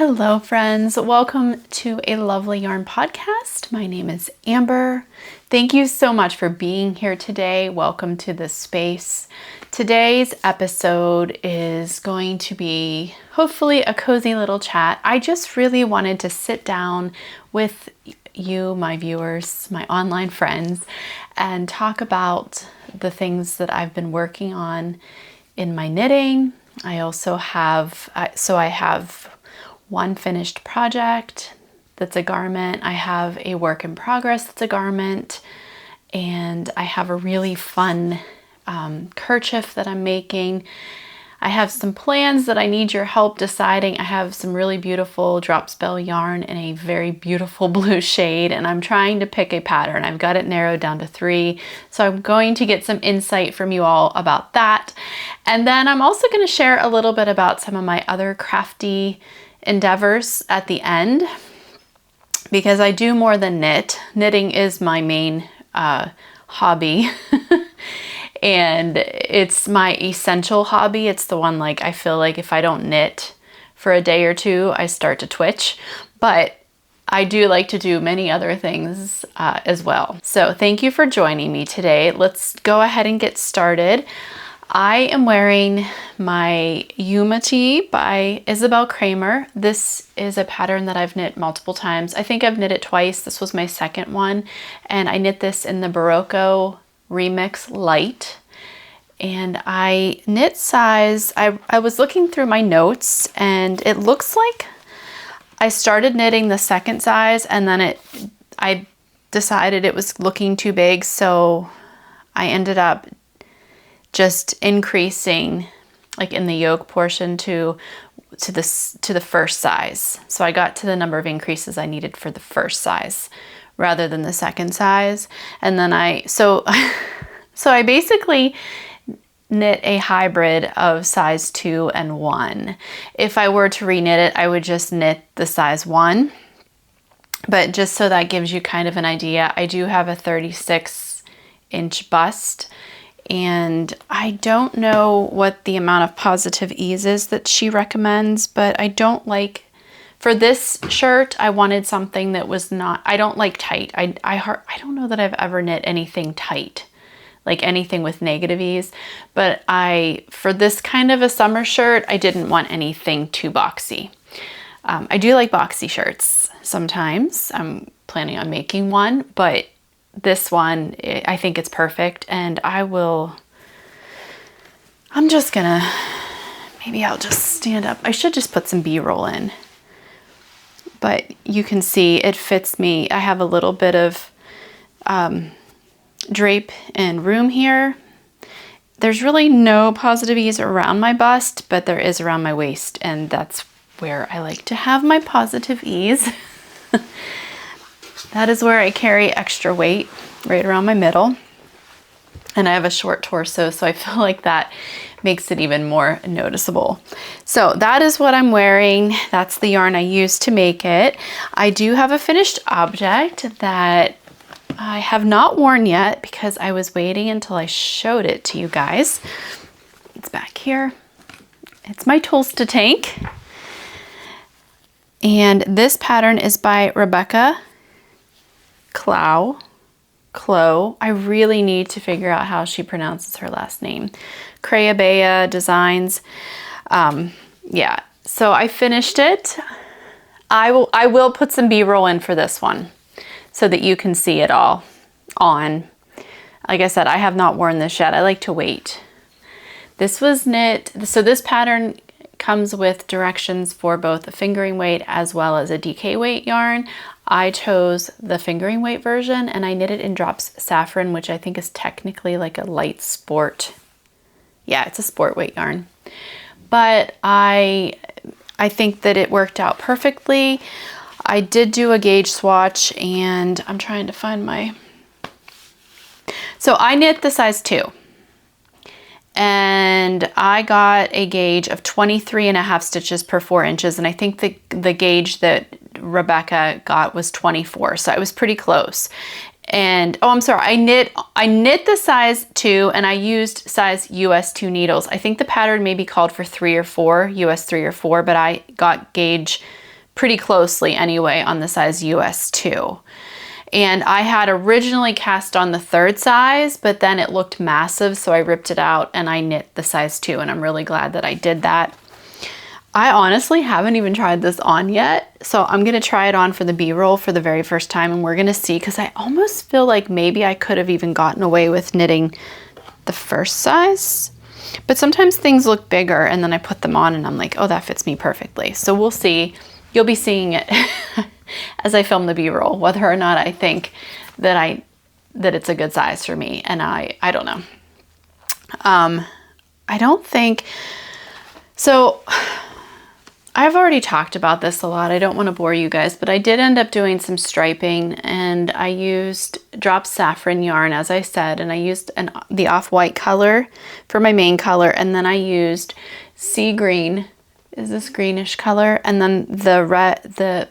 Hello friends, welcome to a Lovely Yarn podcast. My name is Amber. Thank you so much for being here today. Welcome to this space. Today's episode is going to be hopefully a cozy little chat. I just really wanted to sit down with you, my viewers, my online friends, and talk about the things that I've been working on in my knitting. I also have, I have one finished project that's a garment. I have a work in progress that's a garment. And I have a really fun kerchief that I'm making. I have some plans that I need your help deciding. I have some really beautiful Drops Belle yarn in a very beautiful blue shade, and I'm trying to pick a pattern. I've got it narrowed down to 3. So I'm going to get some insight from you all about that. And then I'm also going to share a little bit about some of my other crafty endeavors at the end, because I do more than knit. Knitting is my main hobby and it's my essential hobby. It's the one, like, I feel like if I don't knit for a day or two, I start to twitch, but I do like to do many other things as well. So thank you for joining me today. Let's go ahead and get started. I am wearing my Yume tee by Isabel Kramer. This is a pattern that I've knit multiple times. I think I've knit it twice. This was my second one, and I knit this in the Berroco Remix Light. And I knit size, I was looking through my notes, and it looks like I started knitting the second size, and then I decided it was looking too big, so I ended up just increasing, like in the yoke portion, to the first size. So I got to the number of increases I needed for the first size rather than the second size. And then so I basically knit a hybrid of size 2 and 1. If I were to reknit it, I would just knit the size 1. But just so that gives you kind of an idea, I do have a 36-inch bust. And I don't know what the amount of positive ease is that she recommends, but I don't like, for this shirt, I wanted something that was not, I don't like tight. I don't know that I've ever knit anything tight, like anything with negative ease, but for this kind of a summer shirt, I didn't want anything too boxy. I do like boxy shirts sometimes. I'm planning on making one, but this one, I think it's perfect, and I'm just gonna, maybe I'll just stand up. I should just put some B-roll in, but you can see it fits me. I have a little bit of drape and room here. There's really no positive ease around my bust, but there is around my waist, and that's where I like to have my positive ease. That is where I carry extra weight, right around my middle. And I have a short torso, so I feel like that makes it even more noticeable. So that is what I'm wearing. That's the yarn I used to make it. I do have a finished object that I have not worn yet because I was waiting until I showed it to you guys. It's back here. It's my Tolsta Tank. And this pattern is by Rebecca Clow. I really need to figure out how she pronounces her last name. Crayabea Designs. Yeah, so I finished it. I will put some B-roll in for this one so that you can see it all on. Like I said, I have not worn this yet. I like to wait. This was knit, so this pattern comes with directions for both a fingering weight as well as a DK weight yarn. I chose the fingering weight version, and I knit it in Drops Safran, which I think is technically like a light sport. Yeah, it's a sport weight yarn. But I think that it worked out perfectly. I did do a gauge swatch, and I'm trying to find so I knit the size 2. And I got a gauge of 23.5 stitches per 4 inches. And I think the gauge that Rebecca got was 24. So I was pretty close. And, oh, I'm sorry, I knit the size 2 and I used size US 2 needles. I think the pattern maybe called for 3 or 4, US 3 or 4, but I got gauge pretty closely anyway on the size US 2. And I had originally cast on the 3rd size, but then it looked massive, so I ripped it out and I knit the size 2, and I'm really glad that I did that. I honestly haven't even tried this on yet, so I'm gonna try it on for the B-roll for the very first time, and we're gonna see, because I almost feel like maybe I could have even gotten away with knitting the 1st size. But sometimes things look bigger and then I put them on and I'm like, oh, that fits me perfectly. So we'll see. You'll be seeing it as I film the B-roll, whether or not I think that it's a good size for me. And I don't know. I don't think, so I've already talked about this a lot. I don't want to bore you guys, but I did end up doing some striping, and I used Drops Safran yarn, as I said, and I used the off-white color for my main color, and then I used sea green, is this greenish color, and then the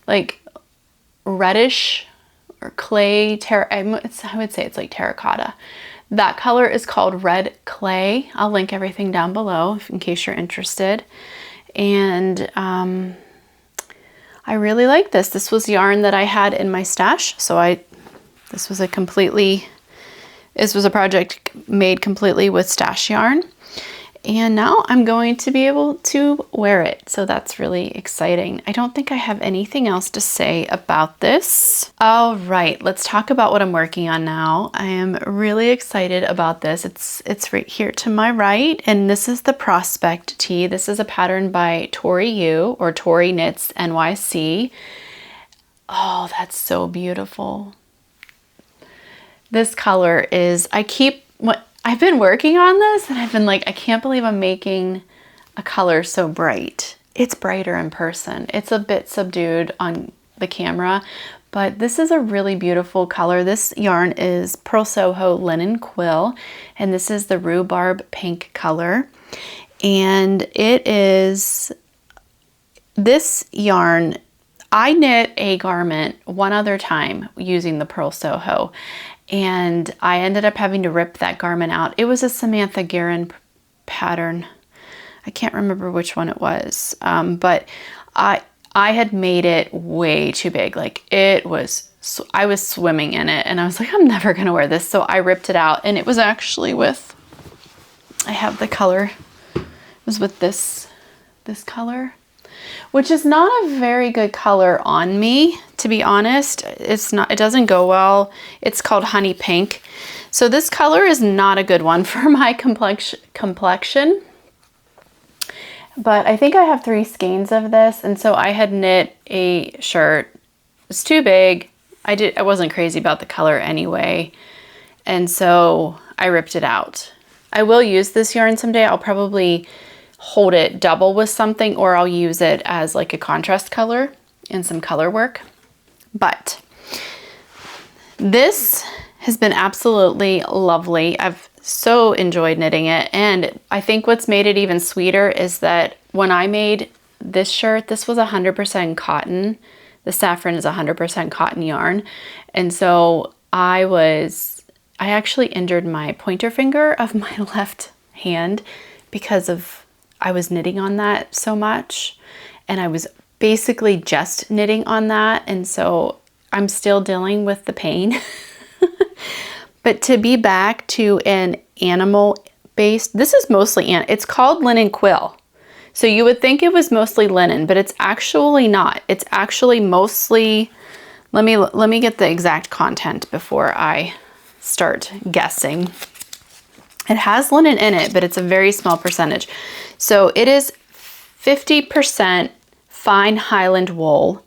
like reddish or clay, I would say it's like terracotta. That color is called Red Clay. I'll link everything down below in case you're interested. And I really like this. This was yarn that I had in my stash. So this was a project made completely with stash yarn. And now I'm going to be able to wear it. So that's really exciting. I don't think I have anything else to say about this. All right, let's talk about what I'm working on now. I am really excited about this. It's right here to my right, and this is the Prospect Tee. This is a pattern by Tori Yu, or Tori Knits NYC. Oh, that's so beautiful. This color is, I've been working on this and I've been like, I can't believe I'm making a color so bright. It's brighter in person. It's a bit subdued on the camera, but this is a really beautiful color. This yarn is Pearl Soho Linen Quill, and this is the Rhubarb Pink color. And this yarn, I knit a garment one other time using the Pearl Soho, and I ended up having to rip that garment out. It was a Samantha Guerin pattern. I can't remember which one it was, but I had made it way too big. Like I was swimming in it, and I was like, I'm never gonna wear this. So I ripped it out, and it was actually with, I have the color, it was with this color, which is not a very good color on me, to be honest. It doesn't go well. It's called Honey Pink. So this color is not a good one for my complexion. But I think I have 3 skeins of this, and so I had knit a shirt. It was too big. I wasn't crazy about the color anyway, and so I ripped it out. I will use this yarn someday. I'll probably hold it double with something, or I'll use it as like a contrast color in some color work. But this has been absolutely lovely. I've so enjoyed knitting it, and I think what's made it even sweeter is that when I made this shirt, this was 100% cotton. The Safran is 100% cotton yarn, and so I actually injured my pointer finger of my left hand because I was knitting on that so much, and I was basically just knitting on that, and so I'm still dealing with the pain. But to be back to an animal-based, this is mostly, it's called Linen Quill. So you would think it was mostly linen, but it's actually not. It's actually mostly, let me get the exact content before I start guessing. It has linen in it, but it's a very small percentage. So it is 50% fine Highland wool,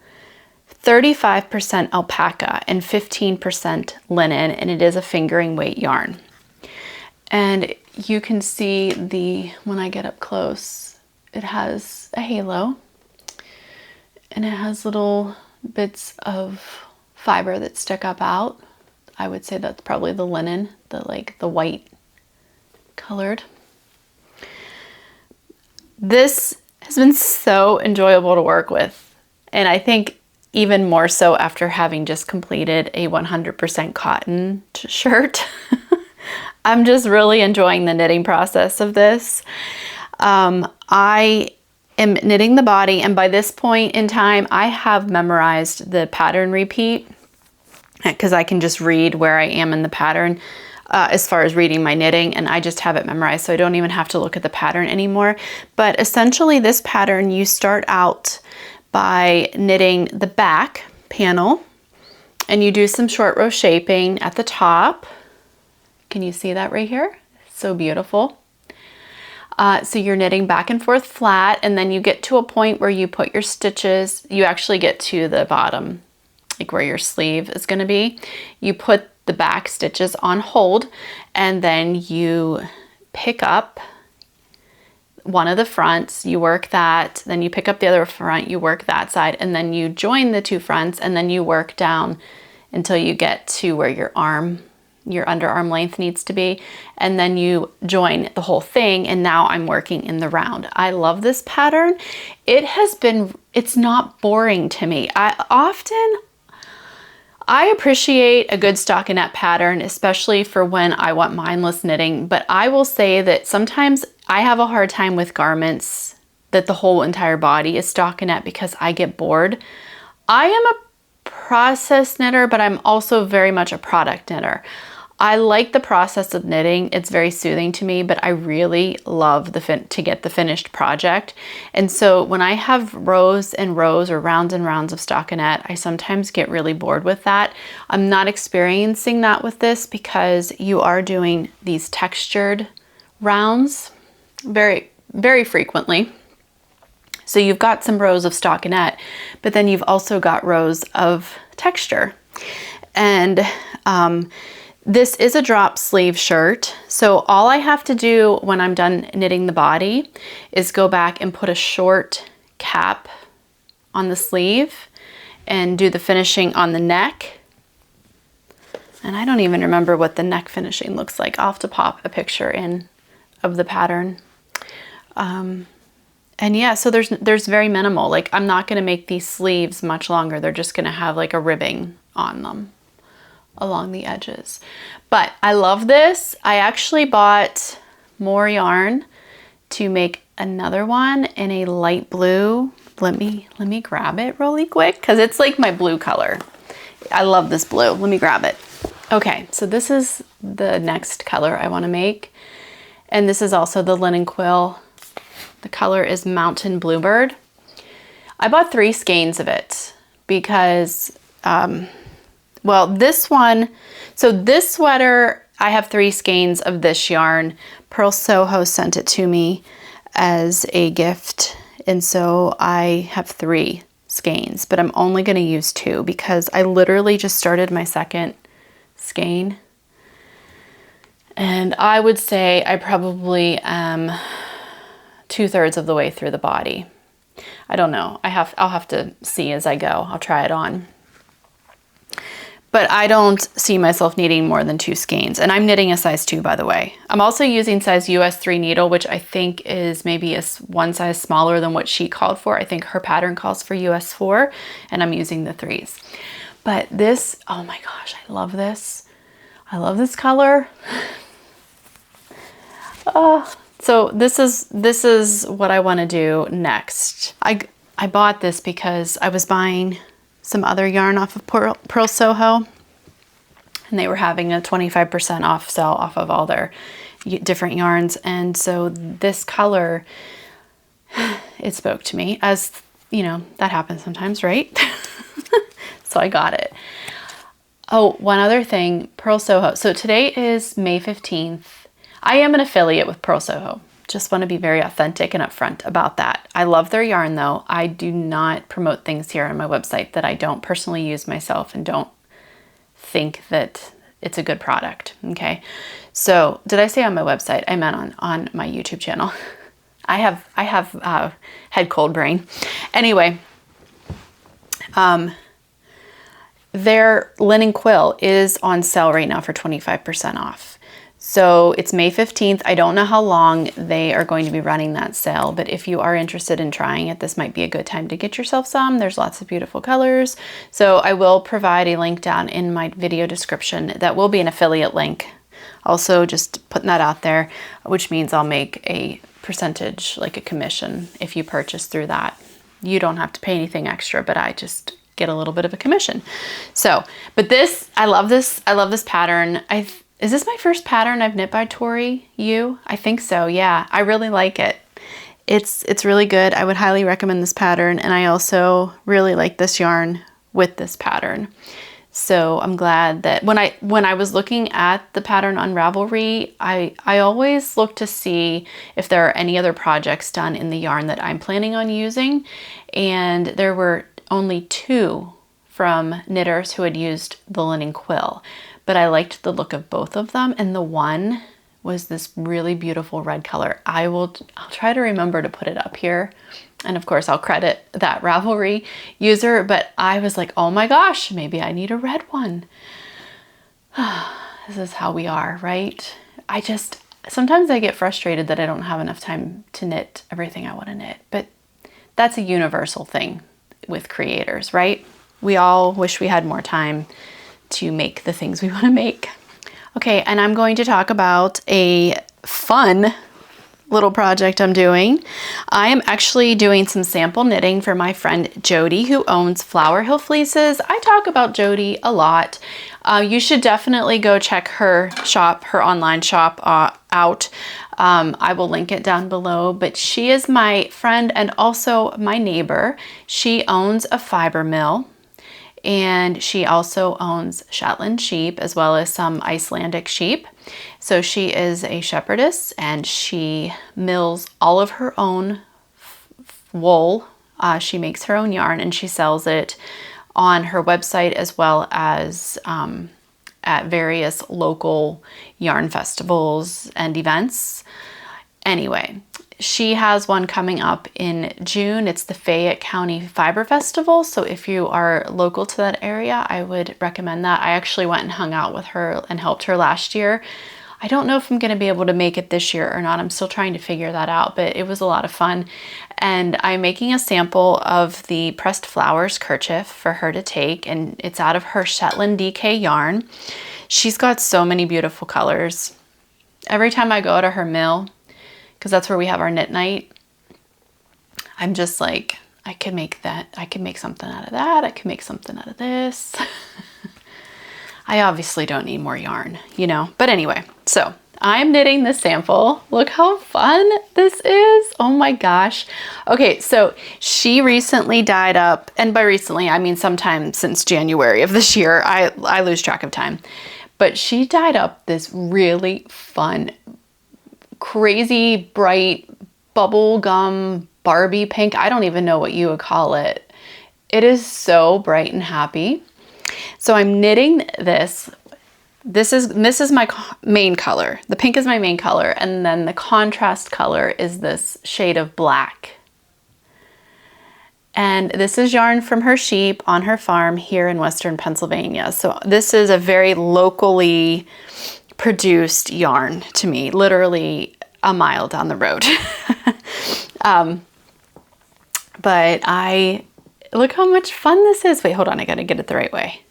35% alpaca, and 15% linen, and it is a fingering weight yarn. And you can see when I get up close, it has a halo, and it has little bits of fiber that stick up out. I would say that's probably the linen, the white colored. This has been so enjoyable to work with, and I think even more so after having just completed a 100% cotton shirt. I'm just really enjoying the knitting process of this. I am knitting the body, and by this point in time, I have memorized the pattern repeat because I can just read where I am in the pattern as far as reading my knitting, and I just have it memorized, so I don't even have to look at the pattern anymore. But essentially this pattern, you start out by knitting the back panel, and you do some short row shaping at the top. Can you see that right here? So beautiful. So you're knitting back and forth flat, and then you get to a point where you put your stitches, you actually get to the bottom, like where your sleeve is going to be. You put the back stitches on hold, and then you pick up one of the fronts, you work that, then you pick up the other front, you work that side, and then you join the two fronts, and then you work down until you get to where your underarm length needs to be, and then you join the whole thing, and now I'm working in the round. I love this pattern. It's not boring to me. I appreciate a good stockinette pattern, especially for when I want mindless knitting, but I will say that sometimes I have a hard time with garments that the whole entire body is stockinette because I get bored. I am a process knitter, but I'm also very much a product knitter. I like the process of knitting. It's very soothing to me, but I really love to get the finished project. And so when I have rows and rows or rounds and rounds of stockinette, I sometimes get really bored with that. I'm not experiencing that with this because you are doing these textured rounds very, very frequently. So you've got some rows of stockinette, but then you've also got rows of texture. And this is a drop sleeve shirt. So all I have to do when I'm done knitting the body is go back and put a short cap on the sleeve and do the finishing on the neck. And I don't even remember what the neck finishing looks like. I'll have to pop a picture in of the pattern. And yeah, so there's very minimal. Like, I'm not gonna make these sleeves much longer. They're just gonna have like a ribbing on them along the edges. But I love this. I actually bought more yarn to make another one in a light blue. Let me grab it really quick because it's like my blue color. I love this blue. Let me grab it. Okay, so this is the next color I want to make. And this is also the Linen Quill. The color is Mountain Bluebird. I bought 3 skeins of it because, well, this one, so this sweater, I have 3 skeins of this yarn. Pearl Soho sent it to me as a gift. And so I have 3 skeins, but I'm only going to use 2 because I literally just started my second skein. And I would say I probably am 2/3 of the way through the body. I don't know. I'll have to see as I go. I'll try it on. But I don't see myself needing more than 2 skeins. And I'm knitting a size 2, by the way. I'm also using size US 3 needle, which I think is maybe one size smaller than what she called for. I think her pattern calls for US 4, and I'm using the 3s. But this, oh my gosh, I love this. I love this color. So this is what I want to do next. I bought this because I was buying some other yarn off of Pearl Soho, and they were having a 25% off sale off of all their different yarns. And so this color, it spoke to me, as you know, that happens sometimes, right? So I got it. Oh, one other thing, Pearl Soho. So today is May 15th. I am an affiliate with Pearl Soho. Just want to be very authentic and upfront about that. I love their yarn though. I do not promote things here on my website that I don't personally use myself and don't think that it's a good product, okay? So did I say on my website? I meant on my YouTube channel. I have head cold brain. Anyway, their Linen Quill is on sale right now for 25% off. So it's May 15th. I don't know how long they are going to be running that sale, but if you are interested in trying it, this might be a good time to get yourself some. There's lots of beautiful colors. So I will provide a link down in my video description. That will be an affiliate link. Also, just putting that out there, which means I'll make a percentage, like a commission, if you purchase through that. You don't have to pay anything extra, but I just get a little bit of a commission. So, but this, I love this. I love this pattern. Is this my first pattern I've knit by Tori Yu? I think so. Yeah, I really like it. It's really good. I would highly recommend this pattern. And I also really like this yarn with this pattern. So I'm glad that when I was looking at the pattern on Ravelry, I always look to see if there are any other projects done in the yarn that I'm planning on using. And there were only 2 from knitters who had used the Linen Quill, but I liked the look of both of them. And the one was this really beautiful red color. I'll try to remember to put it up here. And of course I'll credit that Ravelry user, but I was like, oh my gosh, maybe I need a red one. This is how we are, right? Sometimes I get frustrated that I don't have enough time to knit everything I want to knit, but that's a universal thing with creators, right? We all wish we had more time to make the things we want to make. Okay, and I'm going to talk about a fun little project I'm doing. I am actually doing some sample knitting for my friend Jody, who owns Flower Hill Fleeces. I talk about Jody a lot. You should definitely go check her shop, her online shop out. I will link it down below, but she is my friend and also my neighbor. She owns a fiber mill, and she also owns Shetland sheep as well as some Icelandic sheep. So she is a shepherdess, and she mills all of her own wool. She makes her own yarn, and she sells it on her website as well as at various local yarn festivals and events. Anyway, she has one coming up in June. It's the Fayette County Fiber Festival. So if you are local to that area, I would recommend that. I actually went and hung out with her and helped her last year. I don't know if I'm going to be able to make it this year or not. I'm still trying to figure that out, but it was a lot of fun. And I'm making a sample of the Pressed Flowers Kerchief for her to take, and it's out of her Shetland DK yarn. She's got so many beautiful colors. Every time I go to her mill, because that's where we have our knit night, I'm just like, I could make that. I could make something out of that. I could make something out of this. I obviously don't need more yarn, you know, but anyway, so I'm knitting this sample. Look how fun this is. Oh my gosh. Okay, so she recently dyed up, and by recently, I mean sometime since January of this year. I lose track of time, but she dyed up this really fun, crazy bright bubble gum Barbie pink. I don't even know what you would call it. It is so bright and happy. So I'm knitting this. This is my main color. The pink is my main color, and then the contrast color is this shade of black. And this is yarn from her sheep on her farm here in Western Pennsylvania. So this is a very locally produced yarn to me, literally a mile down the road. But look how much fun this is. Wait, hold on, I gotta get it the right way.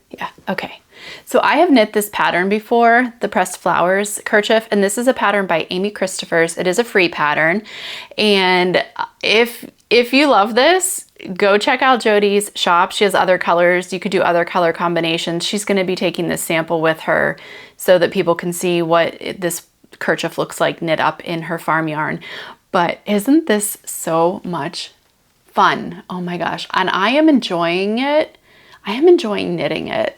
Yeah, okay. So I have knit this pattern before, the Pressed Flowers Kerchief, and this is a pattern by Amy Christophers. It is a free pattern. And if you love this, go check out Jody's shop. She has other colors. You could do other color combinations. She's gonna be taking this sample with her so that people can see what this kerchief looks like knit up in her farm yarn. But isn't this so much fun? Oh my gosh. And I am enjoying it. I am enjoying knitting it.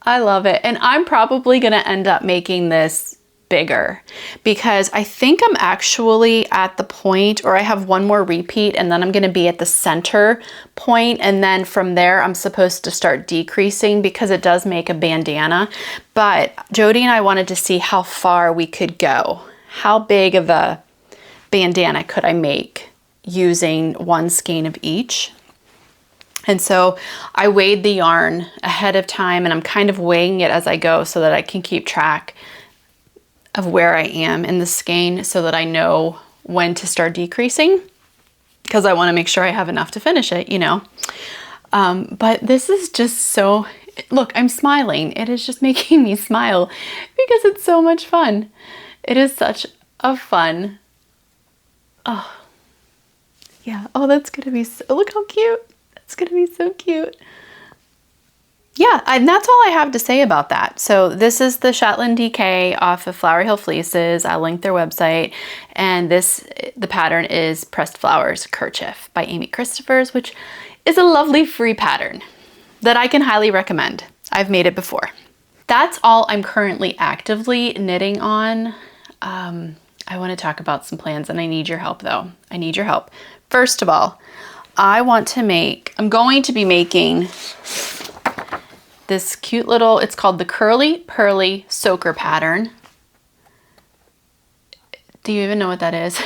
I love it. And I'm probably going to end up making this bigger because I think I'm actually at the point, or I have one more repeat, and then I'm going to be at the center point, and then from there I'm supposed to start decreasing because it does make a bandana. But Jody and I wanted to see how far we could go. How big of a bandana could I make using one skein of each? And so I weighed the yarn ahead of time, and I'm kind of weighing it as I go so that I can keep track of where I am in the skein so that I know when to start decreasing, because I want to make sure I have enough to finish it, you know. But this is just so, look, I'm smiling. It is just making me smile because it's so much fun. It is such of fun. Oh, yeah. Oh, that's gonna be so, look how cute. That's gonna be so cute. Yeah, and that's all I have to say about that. So this is the Shetland DK off of Flower Hill Fleeces. I'll link their website. And the pattern is Pressed Flowers Kerchief by Amy Christophers, which is a lovely free pattern that I can highly recommend. I've made it before. That's all I'm currently actively knitting on. I want to talk about some plans, and I need your help though. I need your help. First of all, I'm going to be making this cute little, it's called the Curly Pearly Soaker pattern. Do you even know what that is?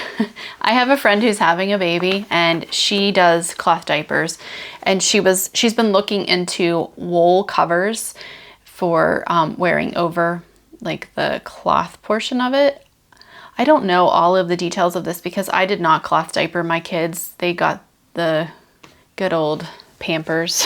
I have a friend who's having a baby and she does cloth diapers, and she's been looking into wool covers for wearing over like the cloth portion of it. I don't know all of the details of this because I did not cloth diaper my kids. They got the good old Pampers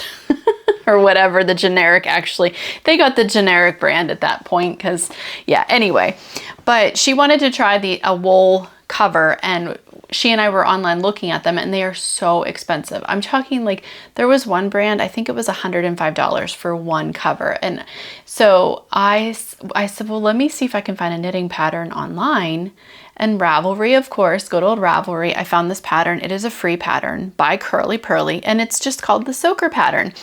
or whatever, the generic, actually. They got the generic brand at that point because, yeah, anyway. But she wanted to try a wool cover, and she and I were online looking at them, and they are so expensive. I'm talking like, there was one brand, I think it was $105 for one cover. And so I said, well, let me see if I can find a knitting pattern online. And Ravelry, of course, good old Ravelry, I found this pattern. It is a free pattern by Curly Pearly, and it's just called the Soaker pattern.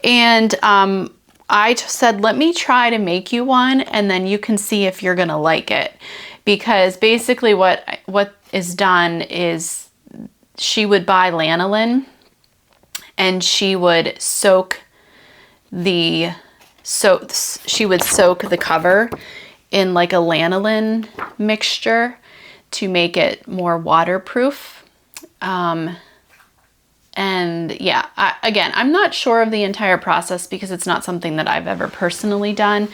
And I just said, let me try to make you one, and then you can see if you're gonna like it. Because basically what is done is she would buy lanolin, and she would soak the cover in like a lanolin mixture to make it more waterproof. And yeah, again, I'm not sure of the entire process because it's not something that I've ever personally done,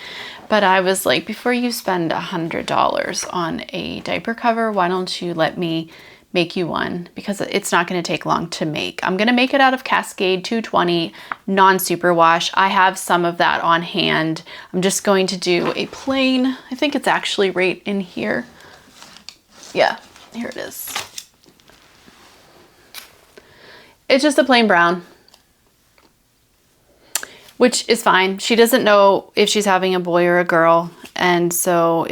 but I was like, before you spend $100 on a diaper cover, why don't you let me make you one? Because it's not going to take long to make. I'm going to make it out of Cascade 220 non-superwash. I have some of that on hand. I'm just going to do a plain, I think it's actually right in here. Yeah, here it is. It's just a plain brown, which is fine. She doesn't know if she's having a boy or a girl, and so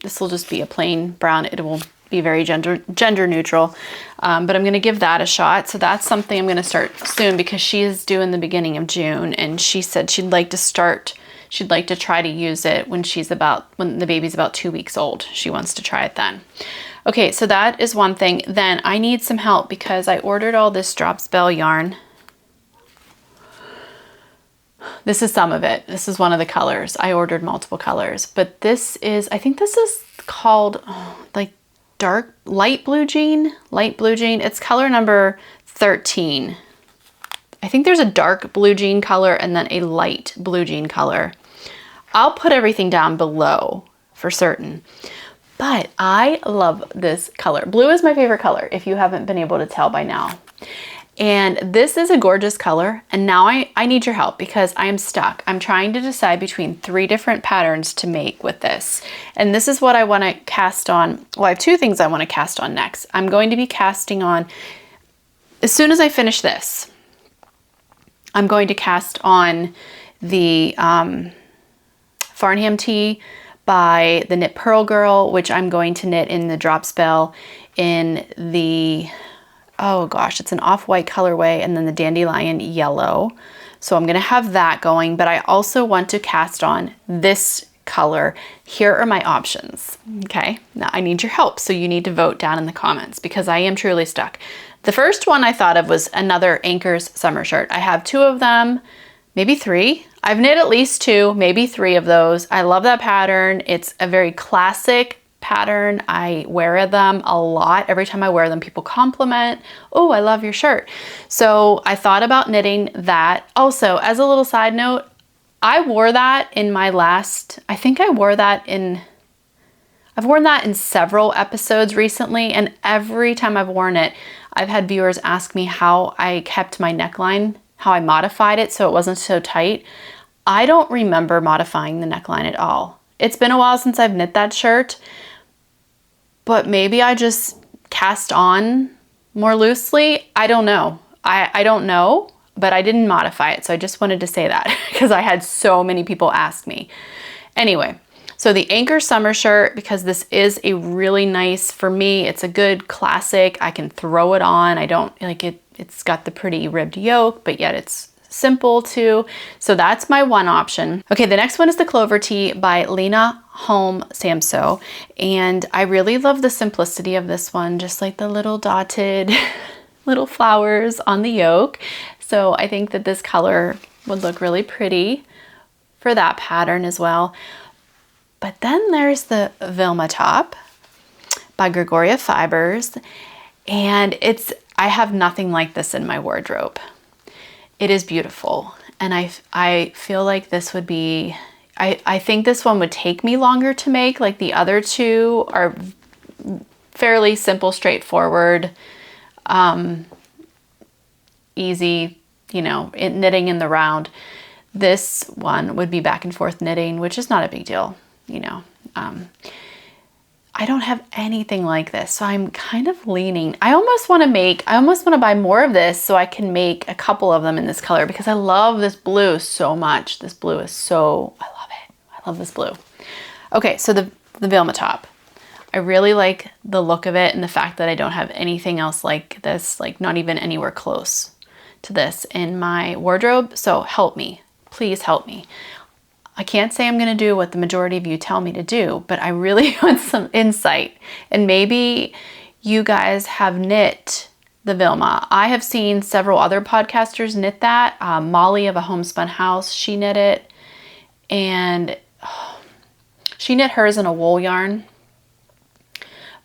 this will just be a plain brown. It will be very gender neutral, but I'm gonna give that a shot. So that's something I'm gonna start soon because she is due in the beginning of June, and she said she'd like to try to use it when the baby's about 2 weeks old. She wants to try it then. Okay, so that is one thing. Then I need some help because I ordered all this Drops Belle yarn. This is some of it. This is one of the colors. I ordered multiple colors, but I think this is called like light blue jean. It's color number 13. I think there's a dark blue jean color and then a light blue jean color. I'll put everything down below for certain. But I love this color. Blue is my favorite color, if you haven't been able to tell by now. And this is a gorgeous color. And now I need your help because I am stuck. I'm trying to decide between 3 different patterns to make with this. And this is what I want to cast on. Well, I have 2 things I want to cast on next. I'm going to be casting on, as soon as I finish this, I'm going to cast on the Farnham tee by the Knit Pearl Girl, which I'm going to knit in the Drops Belle in the, oh gosh, it's an off-white colorway, and then the Dandelion Yellow. So I'm gonna have that going, but I also want to cast on this color. Here are my options, okay? Now I need your help, so you need to vote down in the comments because I am truly stuck. The first one I thought of was another Anchors summer shirt. I have 2 of them, maybe 3. I've knit at least 2, maybe 3 of those. I love that pattern. It's a very classic pattern. I wear them a lot. Every time I wear them, people compliment, oh, I love your shirt. So I thought about knitting that. Also, as a little side note, I wore that in my last, I've worn that in several episodes recently, and every time I've worn it, I've had viewers ask me how I kept my neckline, how I modified it so it wasn't so tight. I don't remember modifying the neckline at all. It's been a while since I've knit that shirt, but maybe I just cast on more loosely. I don't know. I don't know, but I didn't modify it. So I just wanted to say that because I had so many people ask me. Anyway, so the Anchor Summer Shirt, because this is a really nice, for me, it's a good classic. I can throw it on. I don't like it. It's got the pretty ribbed yoke, but yet it's simple too. So that's my one option. Okay, the next one is the Clover Tee by Lena Home Samso. And I really love the simplicity of this one, just like the little dotted little flowers on the yoke. So I think that this color would look really pretty for that pattern as well. But then there's the Vilma top by Gregoria Fibers. And I have nothing like this in my wardrobe. It is beautiful. And I feel like this would be, I think this one would take me longer to make. Like the other two are fairly simple, straightforward, easy, you know, knitting in the round. This one would be back and forth knitting, which is not a big deal, you know. I don't have anything like this, so I'm kind of leaning. I almost want to buy more of this so I can make a couple of them in this color because I love this blue so much. This blue is so, I love it. I love this blue. Okay, so the Vilma top. I really like the look of it and the fact that I don't have anything else like this, like not even anywhere close to this in my wardrobe. So help me, please help me. I can't say I'm going to do what the majority of you tell me to do, but I really want some insight. And maybe you guys have knit the Vilma. I have seen several other podcasters knit that. Molly of A Homespun House, she knit it. And she knit hers in a wool yarn.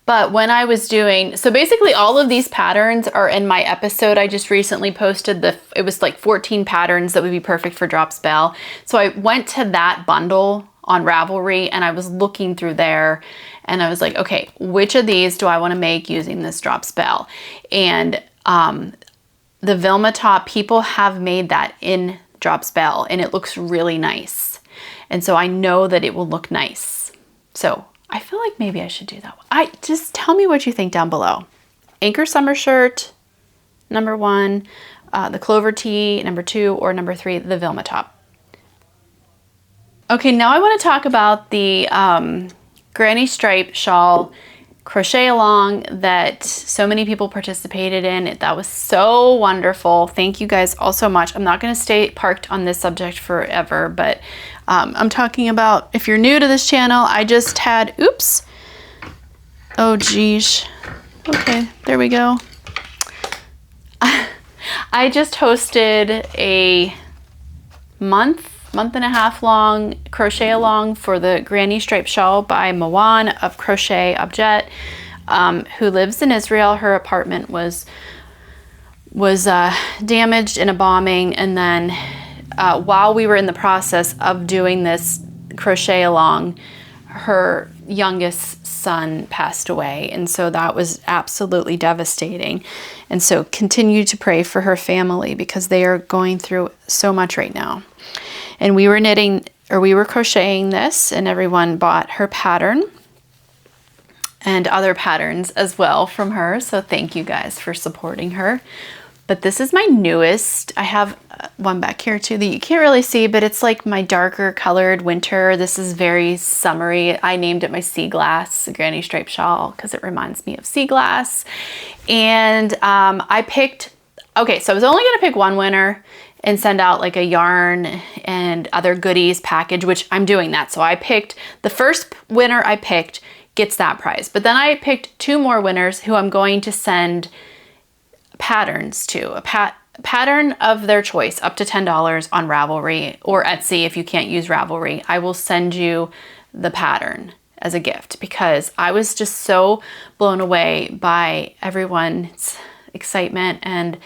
But when I was doing, so basically all of these patterns are in my episode I just recently posted. It was like 14 patterns that would be perfect for Drops Belle. So I went to that bundle on Ravelry and I was looking through there and I was like, okay, which of these do I want to make using this Drops Belle? And the Vilma top, people have made that in Drops Belle and it looks really nice. And so I know that it will look nice. So I feel like maybe I should do that one. Just tell me what you think down below. Anchor Summer Shirt, number 1, the Clover Tee, number 2, or number 3, the Vilma top. Okay, now I want to talk about the Granny Stripe Shawl crochet along that so many people participated in. That was so wonderful. Thank you guys all so much. I'm not going to stay parked on this subject forever, but I'm talking about, if you're new to this channel, I just had, oops. Oh, geez. Okay, there we go. I just hosted a month and a half long crochet along for the Granny Stripe Shawl by Mawan of Crochet Objet, who lives in Israel. Her apartment was damaged in a bombing, and then while we were in the process of doing this crochet along, her youngest son passed away, and so that was absolutely devastating. And so continue to pray for her family because they are going through so much right now. And we were crocheting this, and everyone bought her pattern and other patterns as well from her. So thank you guys for supporting her. But this is my newest. I have one back here too that you can't really see, but it's like my darker colored winter. This is very summery. I named it my Sea Glass Granny Stripe Shawl because it reminds me of sea glass. And I picked, okay, so I was only gonna pick one winner and send out like a yarn and other goodies package, which I'm doing that. So I picked, the first winner I picked gets that prize. But then I picked 2 more winners who I'm going to send patterns to, a pattern of their choice, up to $10 on Ravelry or Etsy. If you can't use Ravelry, I will send you the pattern as a gift because I was just so blown away by everyone's excitement and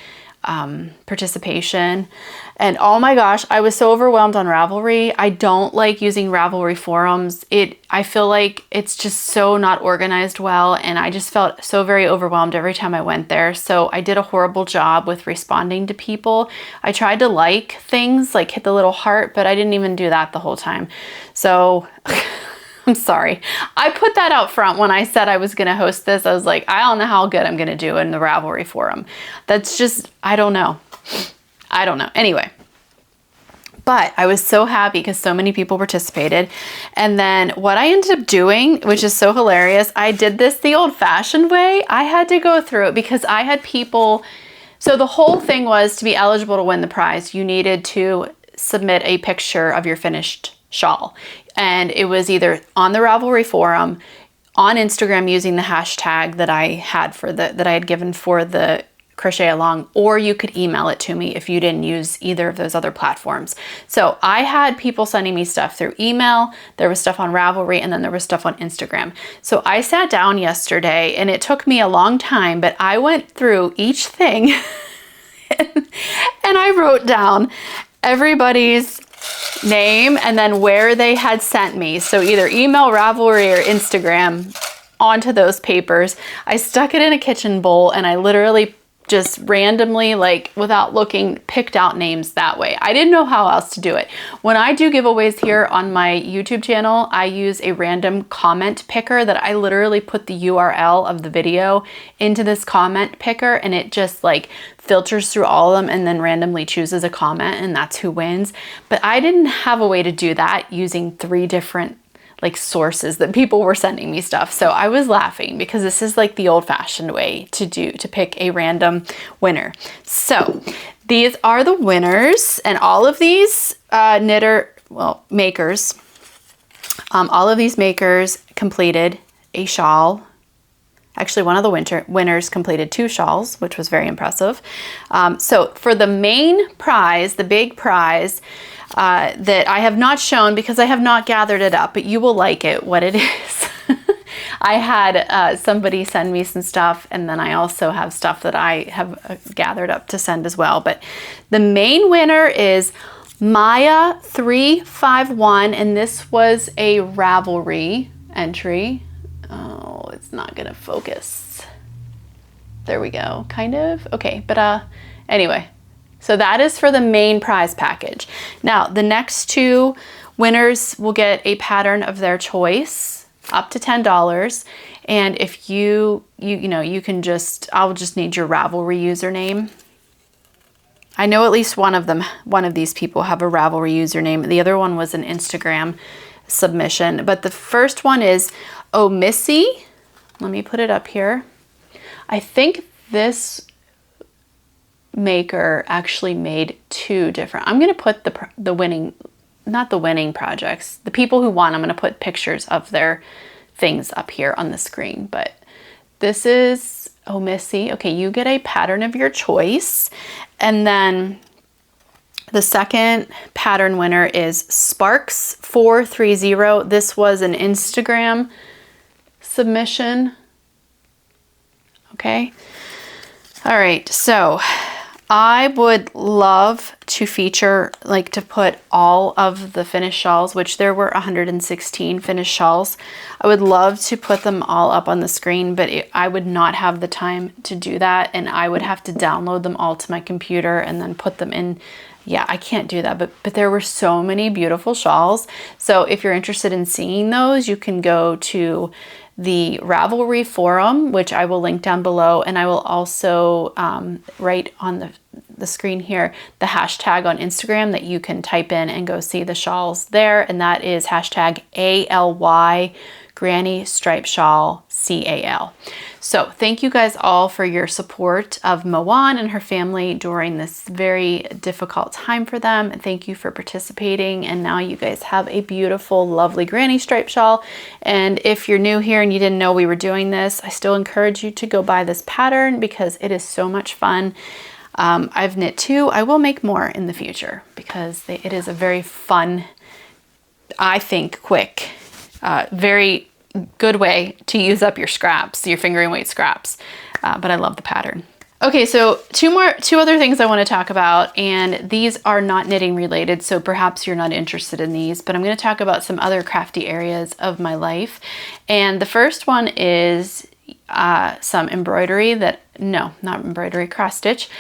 participation. And oh my gosh, I was so overwhelmed on Ravelry. I don't like using Ravelry forums. I feel like it's just so not organized well, and I just felt so very overwhelmed every time I went there. So I did a horrible job with responding to people. I tried to like things, like hit the little heart, but I didn't even do that the whole time. So I'm sorry. I put that out front when I said I was going to host this. I was like, I don't know how good I'm going to do in the Ravelry forum. That's just, I don't know. I don't know. Anyway. But I was so happy because so many people participated. And then what I ended up doing, which is so hilarious, I did this the old-fashioned way. I had to go through it because I had people. So the whole thing was, to be eligible to win the prize, you needed to submit a picture of your finished shawl. And it was either on the Ravelry forum, on Instagram using the hashtag that I had for that I had given for the crochet along, or you could email it to me if you didn't use either of those other platforms. So I had people sending me stuff through email, there was stuff on Ravelry, and then there was stuff on Instagram. So I sat down yesterday, and it took me a long time, but I went through each thing and I wrote down everybody's name and then where they had sent me. So either email, Ravelry, or Instagram onto those papers. I stuck it in a kitchen bowl, and I literally just randomly, like without looking, picked out names that way. I didn't know how else to do it. When I do giveaways here on my YouTube channel, I use a random comment picker that I literally put the URL of the video into this comment picker, and it just like filters through all of them and then randomly chooses a comment, and that's who wins. But I didn't have a way to do that using 3 different like sources that people were sending me stuff. So I was laughing because this is like the old-fashioned way to pick a random winner. So these are the winners, and all of these makers, all of these makers completed a shawl. Actually, one of the winners completed 2 shawls, which was very impressive. So for the main prize, the big prize, that I have not shown because I have not gathered it up, but you will like it, what it is. I had somebody send me some stuff, and then I also have stuff that I have gathered up to send as well. But the main winner is Maya351, and this was a Ravelry entry. Oh, it's not gonna focus. There we go, kind of. Okay, but anyway. So that is for the main prize package. Now, the next 2 winners will get a pattern of their choice, up to $10. And if you can I'll just need your Ravelry username. I know at least one of these people have a Ravelry username. The other one was an Instagram submission. But the first one is Missy. Let me put it up here. I think this maker actually made 2 different. I'm going to put the winning, not the winning projects, the people who won. I'm going to put pictures of their things up here on the screen. But this is Missy. Okay, you get a pattern of your choice. And then the second pattern winner is Sparks430. This was an Instagram submission. Okay. All right, so I would love to feature, like to put all of the finished shawls, which there were 116 finished shawls. I would love to put them all up on the screen, but I would not have the time to do that, and I would have to download them all to my computer and then put them in. Yeah, I can't do that, but there were so many beautiful shawls. So if you're interested in seeing those, you can go to the Ravelry forum, which I will link down below, and I will also write on the screen here the hashtag on Instagram that you can type in and go see the shawls there, and that is hashtag ALY Granny Stripe Shawl CAL. So thank you guys all for your support of Moan and her family during this very difficult time for them. Thank you for participating, and now you guys have a beautiful, lovely granny stripe shawl. And if you're new here and you didn't know we were doing this, I still encourage you to go buy this pattern because it is so much fun. I've knit 2. I will make more in the future because it is a very fun, I think, quick, very good way to use up your scraps, your fingering weight scraps. But I love the pattern. Okay, so two other things I want to talk about, and these are not knitting related, so perhaps you're not interested in these, but I'm going to talk about some other crafty areas of my life. And the first one is some embroidery not embroidery, cross stitch.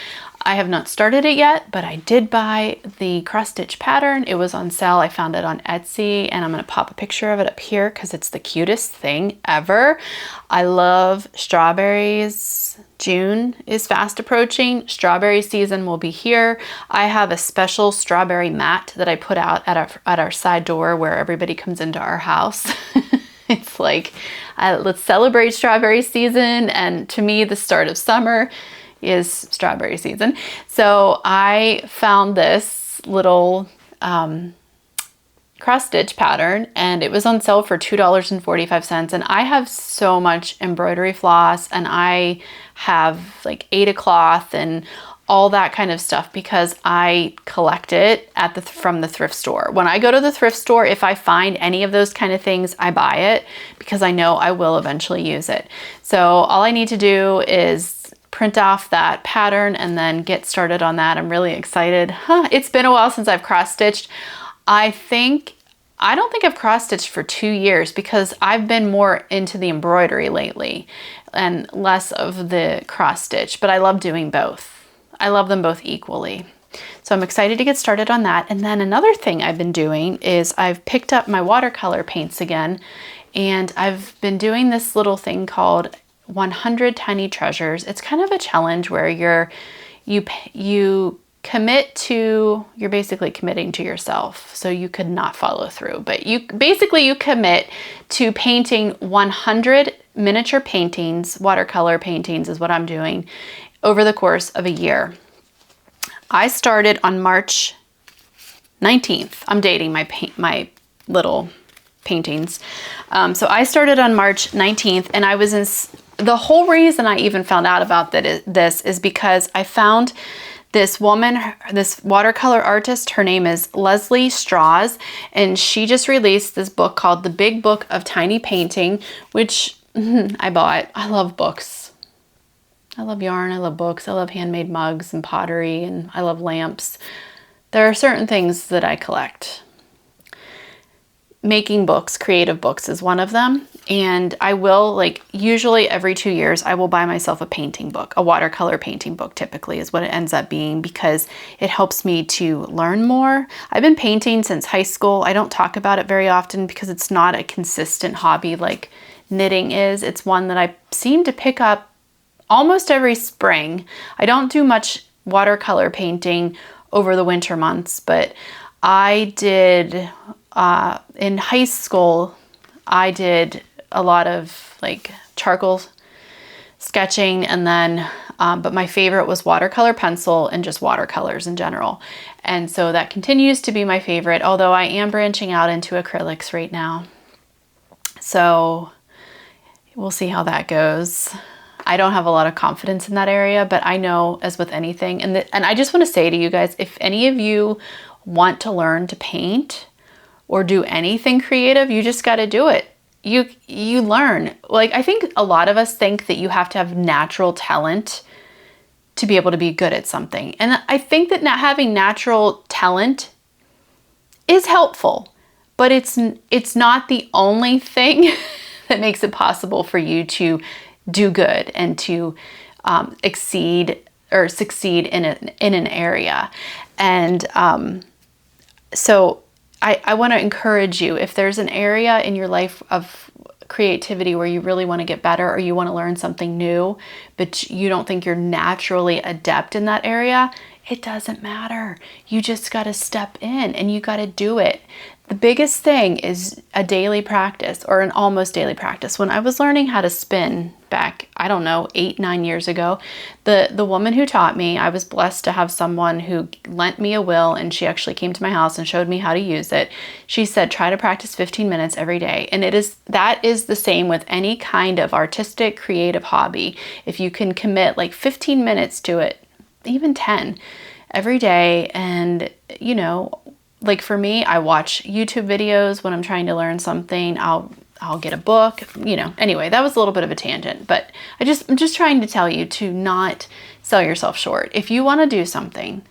I have not started it yet, but I did buy the cross stitch pattern. It was on sale. I found it on Etsy, and I'm gonna pop a picture of it up here because it's the cutest thing ever. I love strawberries. June is fast approaching. Strawberry season will be here. I have a special strawberry mat that I put out at our side door where everybody comes into our house. It's like, let's celebrate strawberry season, and to me, the start of summer is strawberry season. So I found this little cross stitch pattern, and it was on sale for $2.45. And I have so much embroidery floss, and I have like Aida cloth and all that kind of stuff because I collect it from the thrift store. When I go to the thrift store, if I find any of those kind of things, I buy it because I know I will eventually use it. So all I need to do is print off that pattern and then get started on that. I'm really excited. It's been a while since I've cross-stitched. I don't think I've cross-stitched for 2 years because I've been more into the embroidery lately and less of the cross-stitch, but I love doing both. I love them both equally. So I'm excited to get started on that. And then another thing I've been doing is I've picked up my watercolor paints again, and I've been doing this little thing called 100 Tiny Treasures. It's kind of a challenge where you you're basically committing to yourself. So you could not follow through, but you commit to painting 100 miniature paintings. Watercolor paintings is what I'm doing over the course of a year. I started on March 19th. I'm dating my little paintings. So I started on March 19th, and I was the whole reason I even found out about this is because I found this woman, this watercolor artist. Her name is Leslie Strauss, and she just released this book called The Big Book of Tiny Painting, which I bought. I love books. I love yarn, I love books, I love handmade mugs and pottery, and I love lamps. There are certain things that I collect. Making books, creative books is one of them. And I will, usually every 2 years, I will buy myself a painting book. A watercolor painting book typically is what it ends up being because it helps me to learn more. I've been painting since high school. I don't talk about it very often because it's not a consistent hobby like knitting is. It's one that I seem to pick up almost every spring. I don't do much watercolor painting over the winter months, but I did, in high school, I did a lot of charcoal sketching, and then, but my favorite was watercolor pencil and just watercolors in general. And so that continues to be my favorite, although I am branching out into acrylics right now. So we'll see how that goes. I don't have a lot of confidence in that area, but I know, as with anything, and I just want to say to you guys, if any of you want to learn to paint or do anything creative, you just got to do it. You learn. I think a lot of us think that you have to have natural talent to be able to be good at something. And I think that not having natural talent is helpful, but it's not the only thing that makes it possible for you to do good and to succeed in an area. And so I want to encourage you, if there's an area in your life of creativity where you really want to get better or you want to learn something new, but you don't think you're naturally adept in that area, it doesn't matter. You just got to step in and you got to do it. The biggest thing is a daily practice or an almost daily practice. When I was learning how to spin back, 8-9 years ago, the woman who taught me, I was blessed to have someone who lent me a wheel, and she actually came to my house and showed me how to use it. She said, try to practice 15 minutes every day. And that is the same with any kind of artistic, creative hobby. If you can commit 15 minutes to it, even 10 every day, and for me, I watch YouTube videos when I'm trying to learn something. I'll get a book, Anyway, that was a little bit of a tangent, but I'm just trying to tell you to not sell yourself short. If you want to do something,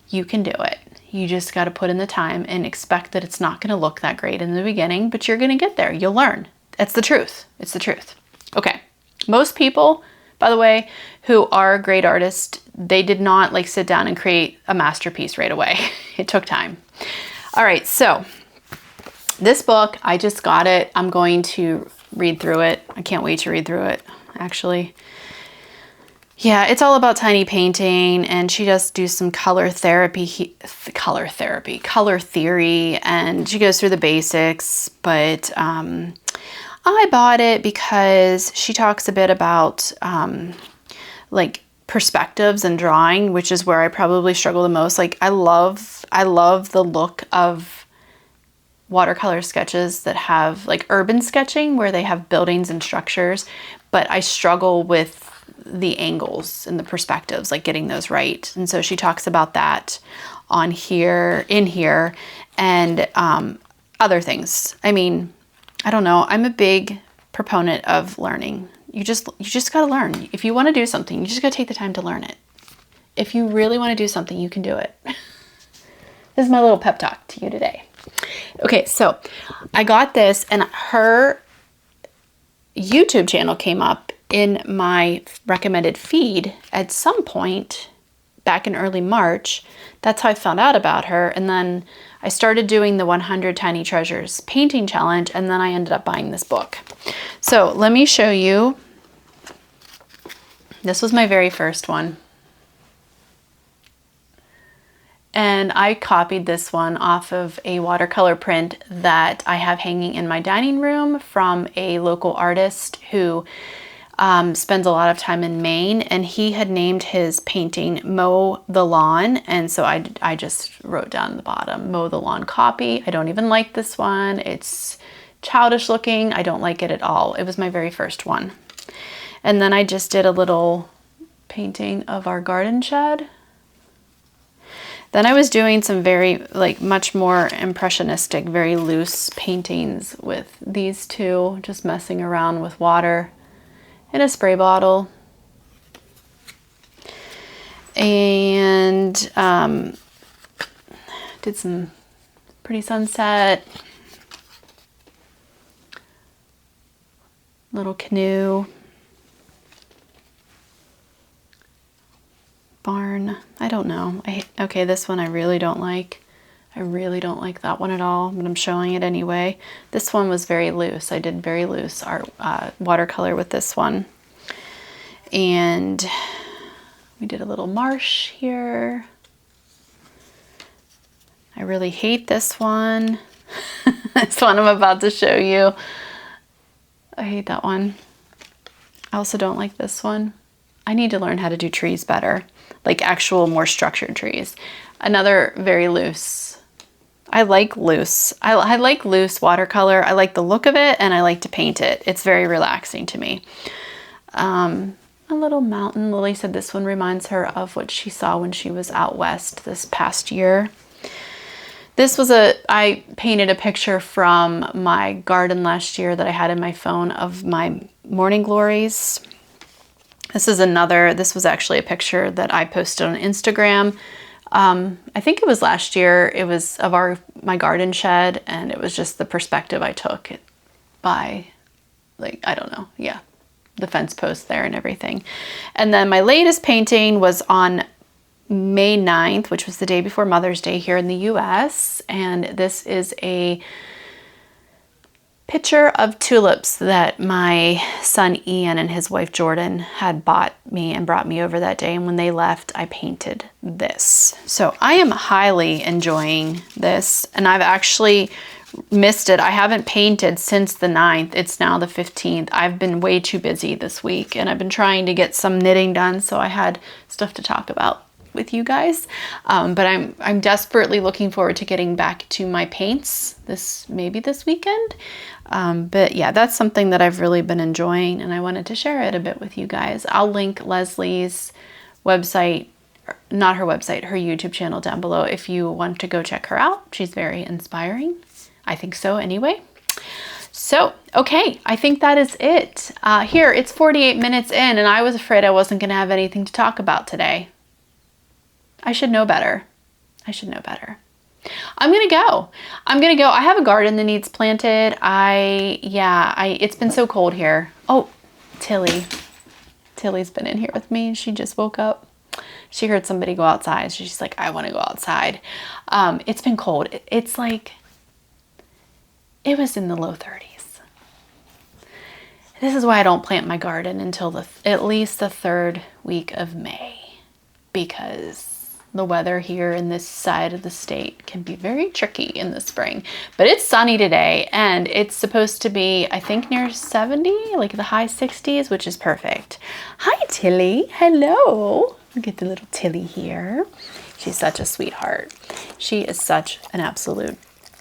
you can do it. You just got to put in the time and expect that it's not going to look that great in the beginning, but you're going to get there. You'll learn. It's the truth. It's the truth. Okay. Most people by the way, who are great artists. They did not like sit down and create a masterpiece right away. It took time. All right, so this book, I just got it. I'm going to read through it. I can't wait to read through it, actually. Yeah, it's all about tiny painting, and she does do some color theory, and she goes through the basics, but I bought it because she talks a bit about like perspectives and drawing, which is where I probably struggle the most. Like I love the look of watercolor sketches that have like urban sketching where they have buildings and structures, but I struggle with the angles and the perspectives, like getting those right. And so she talks about that in here, and other things. I mean, I don't know. I'm a big proponent of learning. You just got to learn. If you want to do something, you just got to take the time to learn it. If you really want to do something, you can do it. This is my little pep talk to you today. Okay, so I got this, and her YouTube channel came up in my recommended feed at some point back in early March. That's how I found out about her. And then I started doing the 100 Tiny Treasures painting challenge, and then I ended up buying this book. So let me show you. This was my very first one. And I copied this one off of a watercolor print that I have hanging in my dining room from a local artist who spends a lot of time in Maine, and he had named his painting Mow the Lawn, and so I just wrote down the bottom, Mow the Lawn copy. I don't even like this one. It's childish looking. I don't like it at all. It was my very first one. And then I just did a little painting of our garden shed. Then I was doing some very, like, much more impressionistic, very loose paintings with these two, just messing around with water in a spray bottle. And did some pretty sunset, little canoe, barn. I don't know. Okay, this one I really don't like. I really don't like that one at all, but I'm showing it anyway. This one was very loose. I did very loose art watercolor with this one. And we did a little marsh here. I really hate this one. This one I'm about to show you. I hate that one. I also don't like this one. I need to learn how to do trees better, like actual more structured trees. Another very loose. I like loose. I like loose watercolor. I like the look of it, and I like to paint it. It's very relaxing to me. A little mountain. Lily said this one reminds her of what she saw when she was out west this past year. This was I painted a picture from my garden last year that I had in my phone of my morning glories. This was actually a picture that I posted on Instagram. I think it was last year. It was of my garden shed, and it was just the perspective I took by, like, I don't know, yeah, the fence post there and everything. And then my latest painting was on May 9th, which was the day before Mother's Day here in the US. And this is a picture of tulips that my son Ian and his wife Jordan had bought me and brought me over that day. And when they left, I painted this. So I am highly enjoying this, and I've actually missed it. I haven't painted since the 9th. It's now the 15th. I've been way too busy this week, and I've been trying to get some knitting done, so I had stuff to talk about with you guys. But I'm desperately looking forward to getting back to my paints maybe this weekend. But yeah, that's something that I've really been enjoying, and I wanted to share it a bit with you guys. I'll link Leslie's website, not her website, her YouTube channel down below if you want to go check her out. She's very inspiring. I think so anyway. So, okay, I think that is it. Here, it's 48 minutes in, and I was afraid I wasn't going to have anything to talk about today. I should know better. I should know better. I'm gonna go. I have a garden that needs planted. It's been so cold here. Oh, Tilly. Tilly's been in here with me and she just woke up. She heard somebody go outside. She's like, I want to go outside. It's been cold. It's like, it was in the low 30s. This is why I don't plant my garden until at least the 3rd week of May, because the weather here in this side of the state can be very tricky in the spring. But it's sunny today and it's supposed to be, I think, near 70, like the high 60s, which is perfect. Hi, Tilly. Hello. Look at the little Tilly here. She's such a sweetheart. She is such an absolute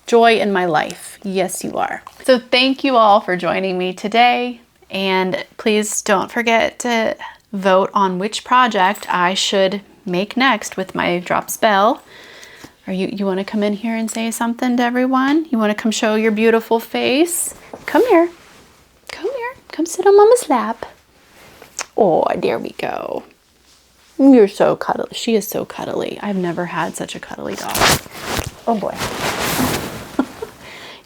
joy in my life. Yes, you are. So thank you all for joining me today. And please don't forget to vote on which project I should make next with my Drops Belle. Or you want to come in here and say something to everyone? You want to come show your beautiful face? Come here. Come here. Come sit on Mama's lap. Oh, there we go. You're so cuddly. She is so cuddly. I've never had such a cuddly dog. Oh boy.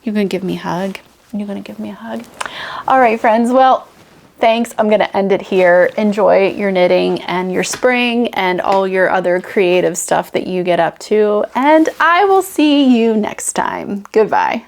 You gonna give me a hug? You gonna give me a hug? All right, friends. Well, thanks. I'm going to end it here. Enjoy your knitting and your spring and all your other creative stuff that you get up to. And I will see you next time. Goodbye.